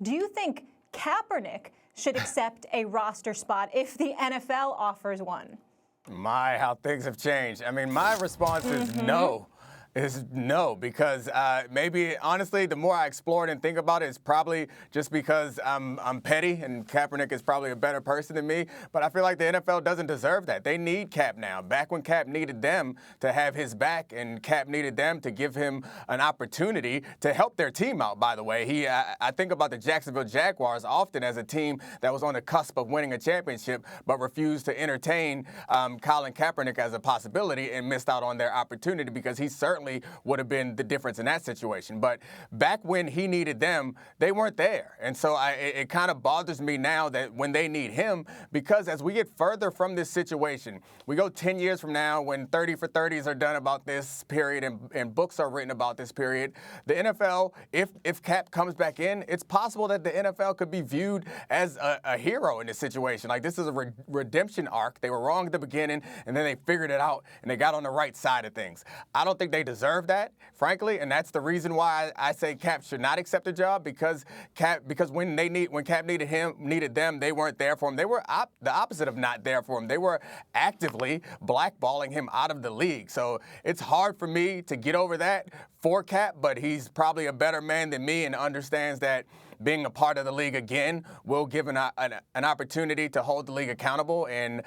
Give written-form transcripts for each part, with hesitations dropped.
Do you think Kaepernick should accept a roster spot if the NFL offers one? My, how things have changed. I mean, my response is no. Is no, because maybe, honestly, the more I explore it and think about it, it's probably just because I'm petty and Kaepernick is probably a better person than me. But I feel like the NFL doesn't deserve that. They need Cap now. Back when Cap needed them to have his back and Cap needed them to give him an opportunity to help their team out, by the way. I think about the Jacksonville Jaguars often as a team that was on the cusp of winning a championship but refused to entertain Colin Kaepernick as a possibility and missed out on their opportunity because he certainly would have been the difference in that situation. But back when he needed them, they weren't there. And so it kind of bothers me now that when they need him, because as we get further from this situation, we go 10 years from now when 30 for 30s are done about this period and books are written about this period, the NFL, if Cap comes back in, it's possible that the NFL could be viewed as a hero in this situation. Like, this is a redemption arc. They were wrong at the beginning, and then they figured it out, and they got on the right side of things. I don't think they deserve that, frankly, and that's the reason why I say Cap should not accept a job, because when Cap needed them, they weren't there for him. They were the opposite of not there for him. They were actively blackballing him out of the league. So it's hard for me to get over that for Cap, but he's probably a better man than me and understands that being a part of the league again will give an opportunity to hold the league accountable and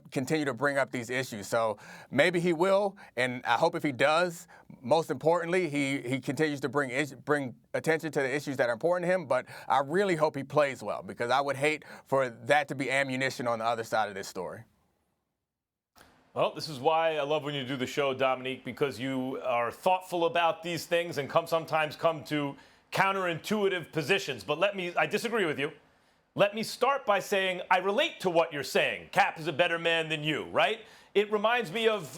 continue to bring up these issues. So maybe he will, and I hope if he does, most importantly, he continues to bring attention to the issues that are important to him. But I really hope he plays well, because I would hate for that to be ammunition on the other side of this story. Well, this is why I love when you do the show, Domonique, because you are thoughtful about these things and sometimes come to counterintuitive positions. But I disagree with you. Let me start by saying I relate to what you're saying. Cap is a better man than you, right? It reminds me of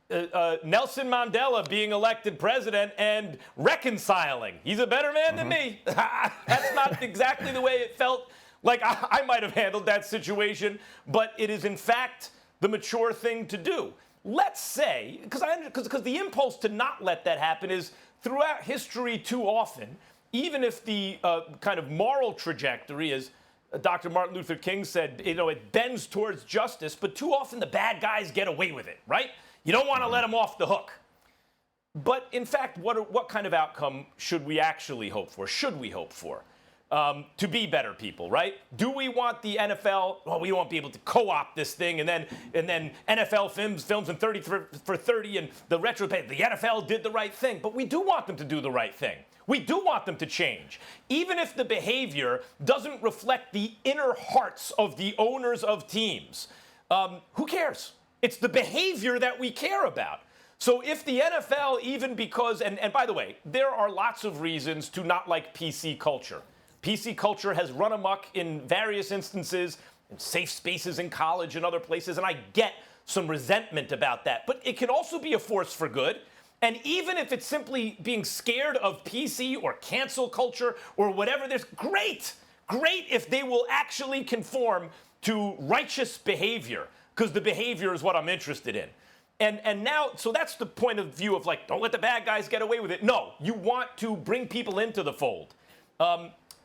Nelson Mandela being elected president and reconciling. He's a better man than me. That's not exactly the way it felt like I might have handled that situation, but it is, in fact, the mature thing to do. Let's say, because the impulse to not let that happen is throughout history too often, even if the kind of moral trajectory, as Dr. Martin Luther King said, it bends towards justice, but too often the bad guys get away with it, right? You don't want to let them off the hook. But in fact, what kind of outcome should we actually hope for? Should we hope for? To be better people, right? Do we want the NFL? Well, we won't be able to co-opt this thing, and then NFL films in 30 for 30, and the retrospect. The NFL did the right thing, but we do want them to do the right thing. We do want them to change, even if the behavior doesn't reflect the inner hearts of the owners of teams. Who cares? It's the behavior that we care about. So if the NFL, even because, and by the way, there are lots of reasons to not like PC culture. PC culture has run amok in various instances, in safe spaces in college and other places, and I get some resentment about that. But it can also be a force for good. And even if it's simply being scared of PC or cancel culture or whatever, there's great if they will actually conform to righteous behavior, because the behavior is what I'm interested in. And now, so that's the point of view of, like, don't let the bad guys get away with it. No, you want to bring people into the fold.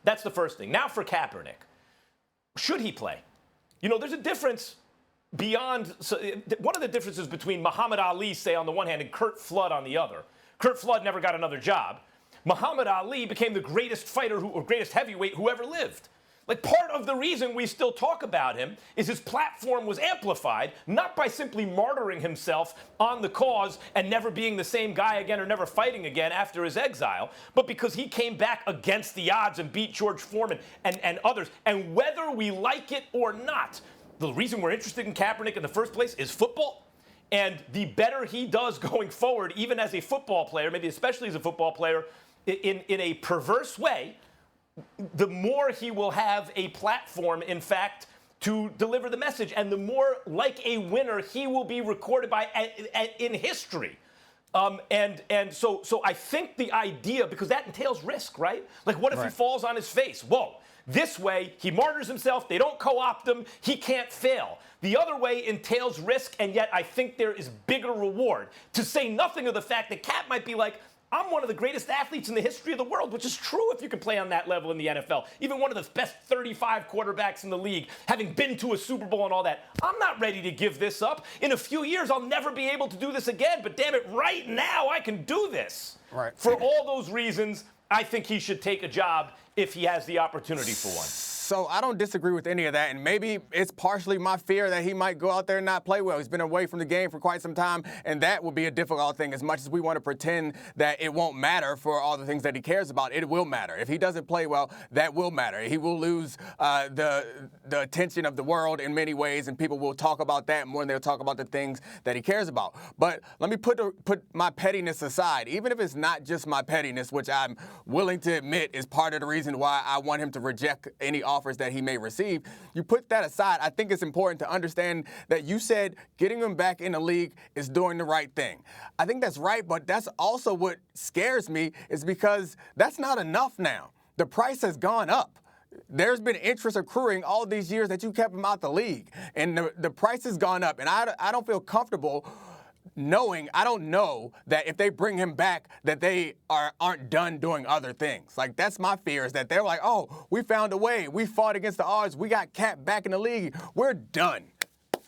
That's the first thing. Now for Kaepernick. Should he play? There's a difference beyond. So one of the differences between Muhammad Ali, say, on the one hand, and Curt Flood on the other. Curt Flood never got another job. Muhammad Ali became the greatest fighter or greatest heavyweight who ever lived. Like, part of the reason we still talk about him is his platform was amplified, not by simply martyring himself on the cause and never being the same guy again or never fighting again after his exile, but because he came back against the odds and beat George Foreman and others. And whether we like it or not, the reason we're interested in Kaepernick in the first place is football. And the better he does going forward, even as a football player, maybe especially as a football player, in a perverse way, the more he will have a platform, in fact, to deliver the message, and the more like a winner he will be recorded by in history. And so I think the idea, because that entails risk, right? Like, what if he falls on his face? Whoa. This way, he martyrs himself. They don't co-opt him. He can't fail. The other way entails risk, and yet I think there is bigger reward. To say nothing of the fact that Cap might be like, I'm one of the greatest athletes in the history of the world, which is true if you can play on that level in the NFL. Even one of the best 35 quarterbacks in the league, having been to a Super Bowl and all that. I'm not ready to give this up. In a few years, I'll never be able to do this again, but damn it, right now I can do this. Right. For all those reasons, I think he should take a job if he has the opportunity for one. So I don't disagree with any of that, and maybe it's partially my fear that he might go out there and not play well. He's been away from the game for quite some time, and that will be a difficult thing. As much as we want to pretend that it won't matter for all the things that he cares about, it will matter. If he doesn't play well, that will matter. He will lose the attention of the world in many ways, and people will talk about that more than they'll talk about the things that he cares about. But let me put my pettiness aside. Even if it's not just my pettiness, which I'm willing to admit is part of the reason why I want him to reject any offers that he may receive. You put that aside, I think it's important to understand that you said getting him back in the league is doing the right thing. I think that's right, but that's also what scares me, is because that's not enough now. The price has gone up. There's been interest accruing all these years that you kept him out the league, and the price has gone up, and I don't feel comfortable I don't know that if they bring him back that they aren't done doing other things. Like, that's my fear, is that they're like, oh, we found a way. We fought against the odds. We got Cap back in the league. We're done.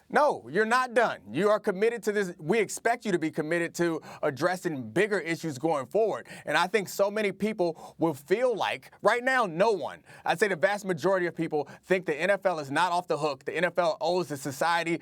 No, you're not done. You are committed to this. We expect you to be committed to addressing bigger issues going forward. And I think so many people will feel like, right now, no one, I'd say the vast majority of people think the NFL is not off the hook. The NFL owes the society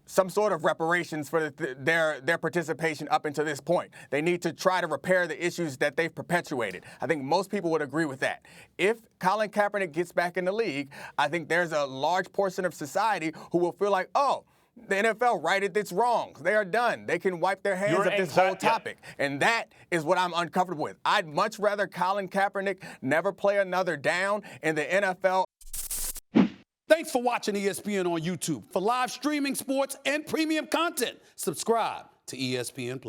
some sort of reparations for their participation up until this point. They need to try to repair the issues that they've perpetuated. I think most people would agree with that. If Colin Kaepernick gets back in the league, I think there's a large portion of society who will feel like, oh, the NFL righted its wrongs. They are done. They can wipe their hands of this whole topic. Yeah. And that is what I'm uncomfortable with. I'd much rather Colin Kaepernick never play another down in the NFL. Thanks for watching ESPN on YouTube. For live streaming, sports, and premium content, subscribe to ESPN+.